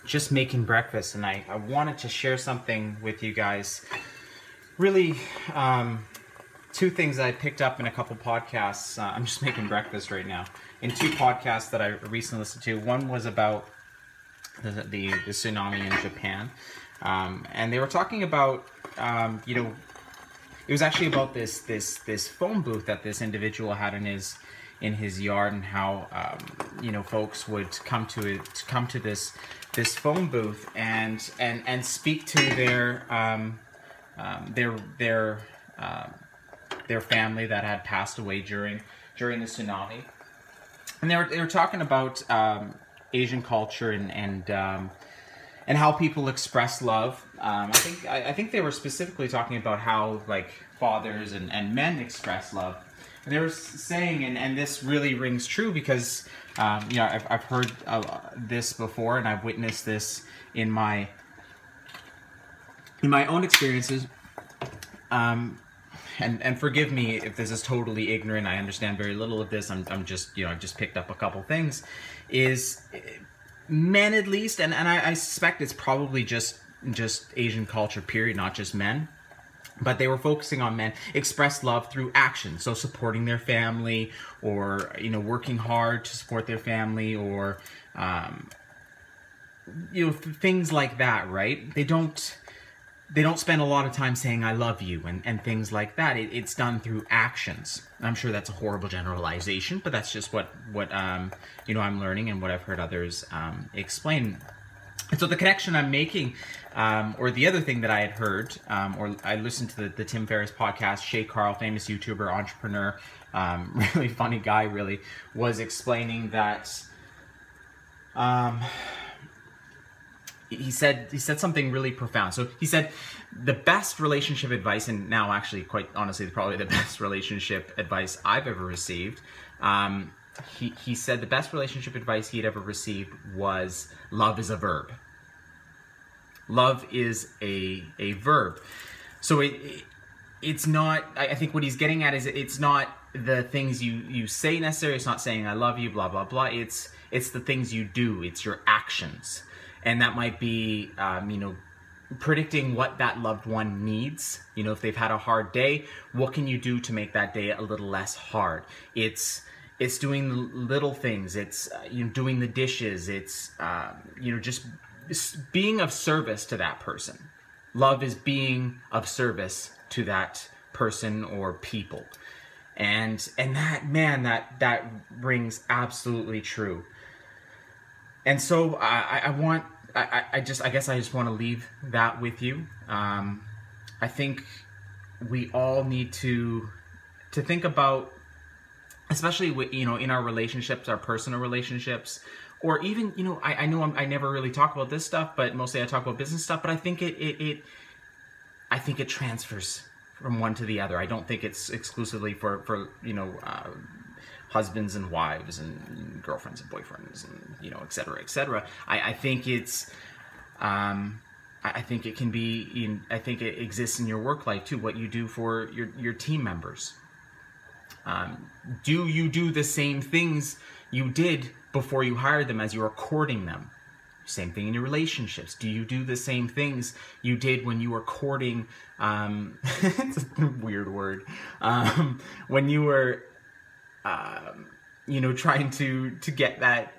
just making breakfast, and I wanted to share something with you guys. Really, two things I picked up in a couple podcasts. I'm just making breakfast right now. In two podcasts that I recently listened to. One was about the tsunami in Japan, and they were talking about, it was actually about this phone booth that this individual had in his yard, and how folks would come to this phone booth and speak to their family that had passed away during the tsunami. And they were talking about Asian culture and how people express love. I think they were specifically talking about how, like, fathers and men express love. And they were saying, and this really rings true because I've heard this before, and I've witnessed this in my own experiences. And forgive me if this is totally ignorant. I understand very little of this. I'm just, I've just picked up a couple things. Is men, at least, and I suspect it's probably just Asian culture, period, not just men. But they were focusing on men express love through action. So supporting their family, or, working hard to support their family, or, things like that, right? They don't spend a lot of time saying "I love you" and things like that. It's done through actions. I'm sure that's a horrible generalization, but that's just what I'm learning and what I've heard others explain. And so the connection I'm making, or the other thing that I had heard, or I listened to the Tim Ferriss podcast, Shay Carl, famous YouTuber, entrepreneur, really funny guy, really, was explaining that. He said something really profound. So he said the best relationship advice, and now actually, quite honestly, probably the best relationship advice I've ever received. He said the best relationship advice he'd ever received was love is a verb. Love is a verb. So it's not, I think what he's getting at is it's not the things you say necessarily. It's not saying I love you, blah, blah, blah. It's the things you do. It's your actions. And that might be, predicting what that loved one needs. If they've had a hard day, what can you do to make that day a little less hard? It's doing the little things. It's doing the dishes. It's just being of service to that person. Love is being of service to that person or people, and that rings absolutely true. And so I guess I just want to leave that with you. I think we all need to think about, especially with, in our relationships, our personal relationships, or even, I know I never really talk about this stuff, but mostly I talk about business stuff, but I think it transfers from one to the other. I don't think it's exclusively for husbands and wives and girlfriends and boyfriends and, et cetera, et cetera. I think it's, I think it can be, I think it exists in your work life too, what you do for your team members. Do you do the same things you did before you hired them as you were courting them? Same thing in your relationships. Do you do the same things you did when you were courting, it's a weird word, when you were, trying to get that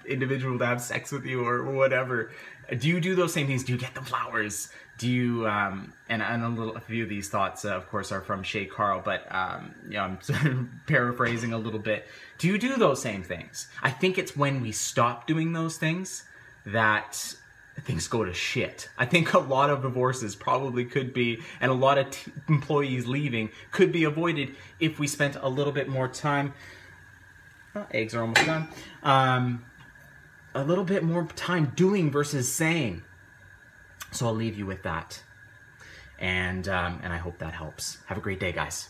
individual to have sex with you or whatever? Do you do those same things? Do you get them flowers? Do you, and a few of these thoughts, of course, are from Shay Carl, but, I'm sort of paraphrasing a little bit. Do you do those same things? I think it's when we stop doing those things that things go to shit. I think a lot of divorces probably could be, and a lot of employees leaving could be avoided if we spent a little bit more time. Eggs are almost done. A little bit more time doing versus saying. So I'll leave you with that. And I hope that helps. Have a great day, guys.